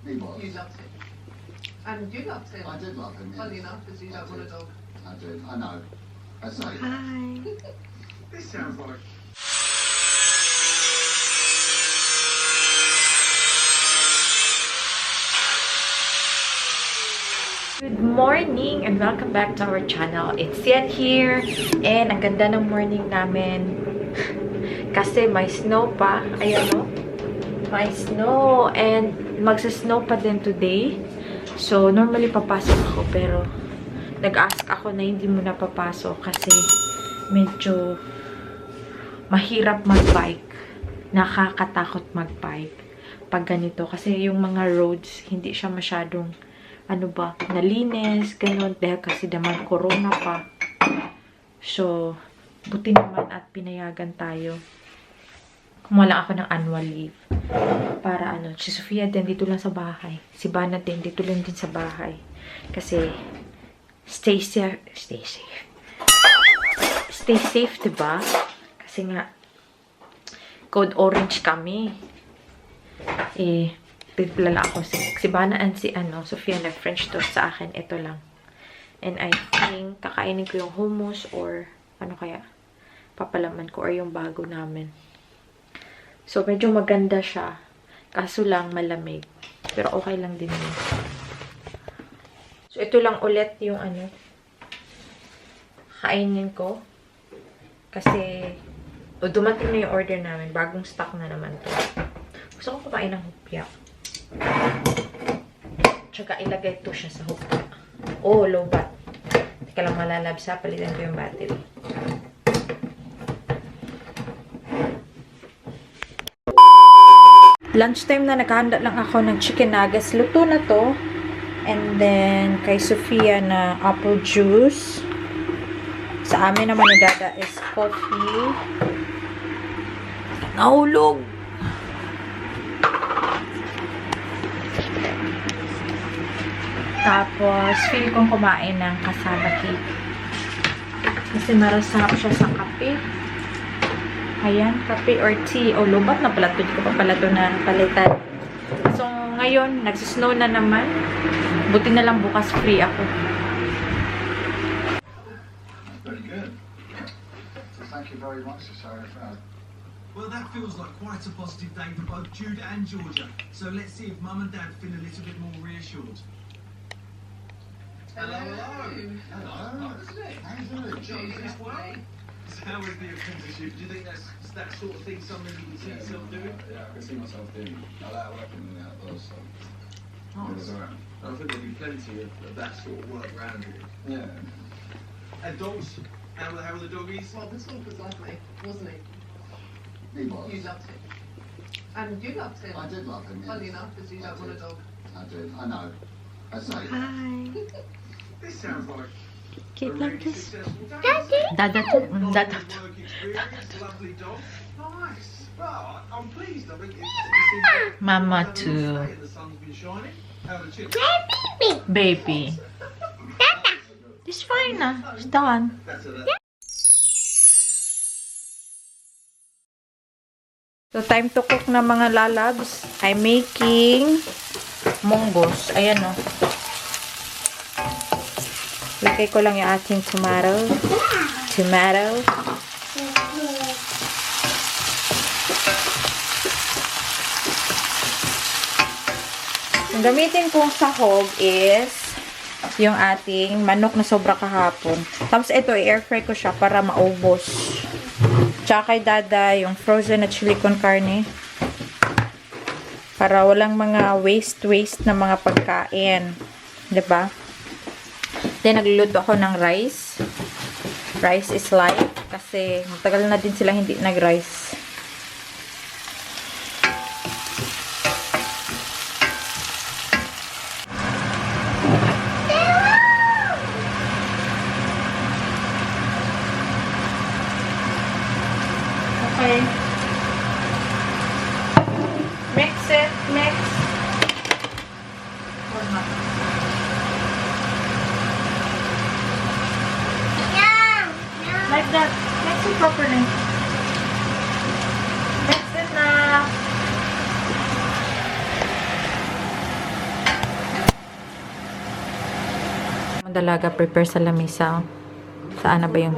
He was. You loved him. And you loved him. I did love him, yes. Funny enough, because you don't want a dog. I did. I know. I say. Hi. This sounds like... Good morning and welcome back to our channel. It's Yan here. And ang ganda ng morning namin. Kasi may snow pa. Ayan o. May snow. And magsa-snow pa din today. So, normally papasok ako. Pero, nag-ask ako na hindi mo na papasok. Kasi, medyo mahirap mag-bike. Nakakatakot mag-bike. Pag ganito. Kasi yung mga roads, hindi siya masyadong nalinis, ganun, dahil kasi naman corona pa. So, buti naman at pinayagan tayo. Kumuha ako ng annual leave. Para si Sophia din dito lang sa bahay. Si Bana din dito lang din sa bahay. Kasi, stay safe. Stay safe, diba? Kasi nga, code orange kami. Lala ako. Si Bana and si Sophia na French toast sa akin. Ito lang. And I think, kakainin ko yung hummus or kaya, papalaman ko or yung bago namin. So, medyo maganda siya. Kaso lang, malamig. Pero okay lang din yun. So, ito lang ulit yung kainin ko. Kasi, dumating na yung order namin. Bagong stock na naman to. Gusto ko kumain ng hupya. Tsaka ilagay ito siya sa hukta. Oh, low bat. Hindi ka lang malalabsa. Palitan ko yung battery. Lunchtime na naghahanda lang ako ng chicken nuggets. Luto na to. And then, kay Sophia na apple juice. Sa amin naman ni Dada is coffee. Nahulog! Tapos, feel kong kumain ng cassava cake. Kasi marasarap siya sa kape. Ayan, kape or tea. O, lubat na pala. Hindi ko pa pala ito na palitan. So, ngayon, nagsisnow na naman. Buti na lang bukas free ako. Very good. So thank you very much, Sarah. Well, that feels like quite a positive day for both Jude and Georgia. So let's see if Mum and Dad feel a little bit more reassured. Hello. Hello. How you doing? Jesus, way. So how was the apprenticeship? Do you think that's that sort of thing something you can see yourself doing? Yeah, I can see myself doing. I like working in the outdoors, so Nice. around. I think there'll be plenty of that sort of work around you. Yeah. And dogs? How were the doggies? Well, this one was lovely, wasn't he? He was. You loved him. And you loved him. I did love him, yes. Funny enough, because you don't want a dog. I did. I know. I say. Hi. This sounds like Cute a lang really kiss. successful day. Dada. Work experience, lovely dog. Nice. Well, I'm pleased. I think it's Mama had a nice too. day and the sun's been shining. How are the chicks? Baby. It's fine na. It's done. Better than So, time to cook na mga lalabs. I'm making munggos. Ayan o. Lagay ko lang yung ating tomato. Ang gamitin kong sahog is yung ating manok na sobra kahapon. Tapos ito, i-air fry ko siya para maubos. Tsaka kay Dada, yung frozen na chili con carne. Para walang mga waste na mga pagkain. Diba? Then, nagluluto ako ng rice. Rice is life. Kasi, matagal na din sila hindi nag-rice. Okay. Mix it. Mix. Like that. Mix it properly. Mix it na. dalaga prepare sa lamisa. Saan na ba yung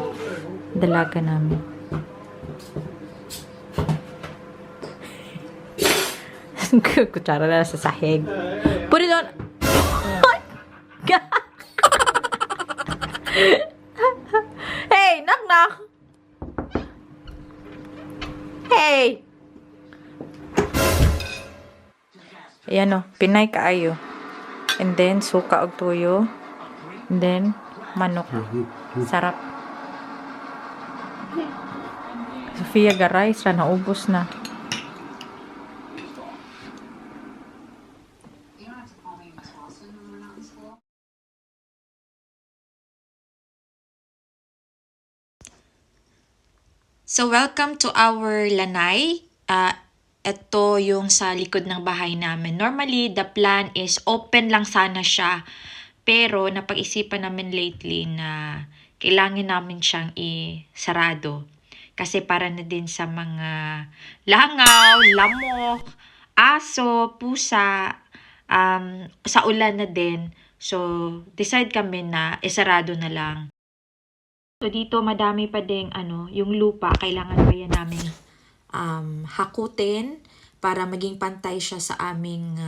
dalaga namin? Kutsara na sa sahig. Put it on. Hey, knock knock. Hey. Ayan o, Pinay kaayo. And then, suka og tuyo. And then, manok. Sarap. Sophia garay, siya naubos na. So, welcome to our lanai. Ito yung sa likod ng bahay namin. Normally, the plan is open lang sana siya. Pero, napag-isipan namin lately na kailangan namin siyang isarado. Kasi para na din sa mga langaw, lamok, aso, pusa, sa ulan na din. So, decide kami na isarado na lang. So, dito madami pa ding yung lupa. Kailangan pa yan namin hakutin para maging pantay siya sa aming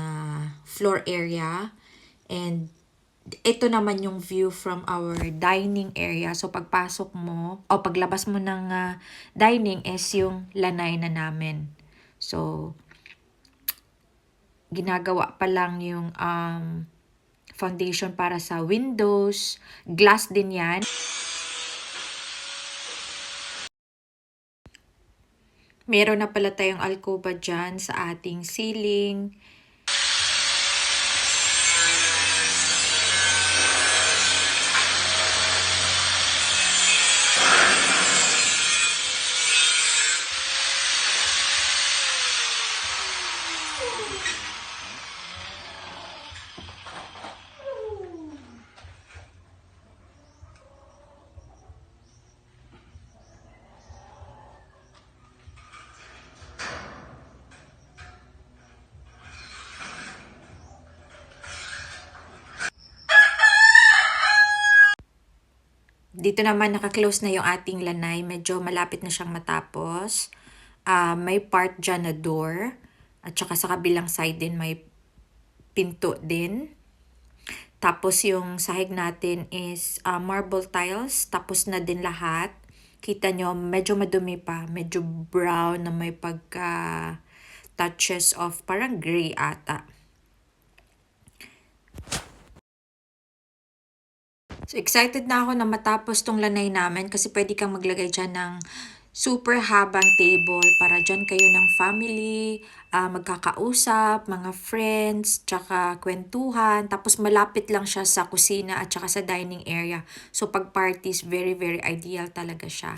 floor area. And ito naman yung view from our dining area. So, pagpasok mo, o paglabas mo ng dining is yung lanai na namin. So, ginagawa pa lang yung foundation para sa windows. Glass din yan. Meron na pala tayong alcoba dyan sa ating ceiling. Dito naman naka-close na yung ating lanai. Medyo malapit na siyang matapos. May part dyan na door. At saka sa kabilang side din may pinto din. Tapos yung sahig natin is marble tiles. Tapos na din lahat. Kita nyo, medyo madumi pa. Medyo brown na may pagka touches of parang gray ata. So, excited na ako na matapos tong lanai namin kasi pwede kang maglagay dyan ng super habang table para dyan kayo ng family, magkakausap, mga friends, tsaka kwentuhan. Tapos malapit lang siya sa kusina at tsaka sa dining area. So, pag parties, very, very ideal talaga siya.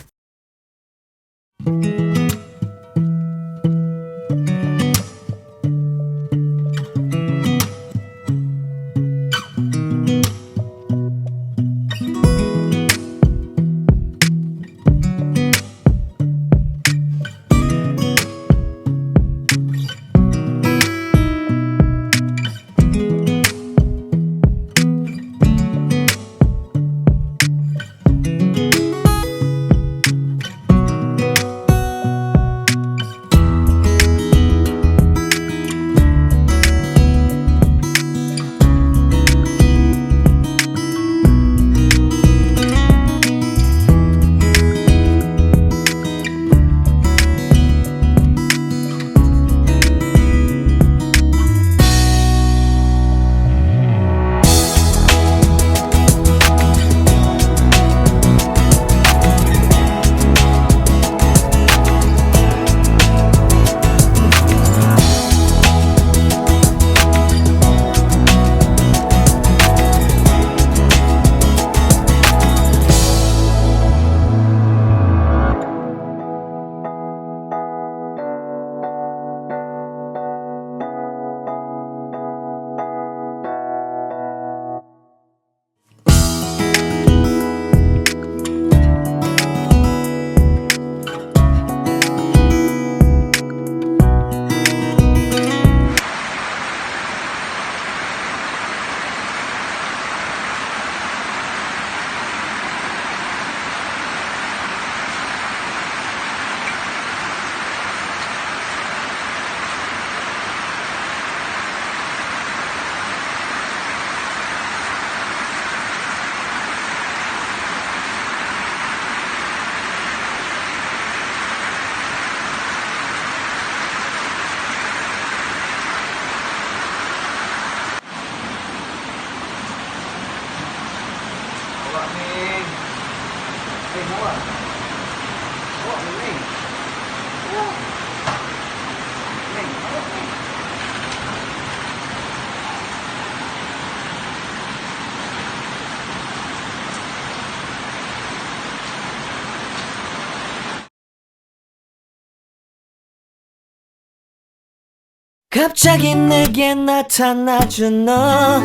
갑자기 내게 나타나준 너,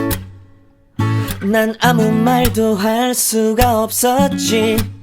난 아무 말도 할 수가 없었지.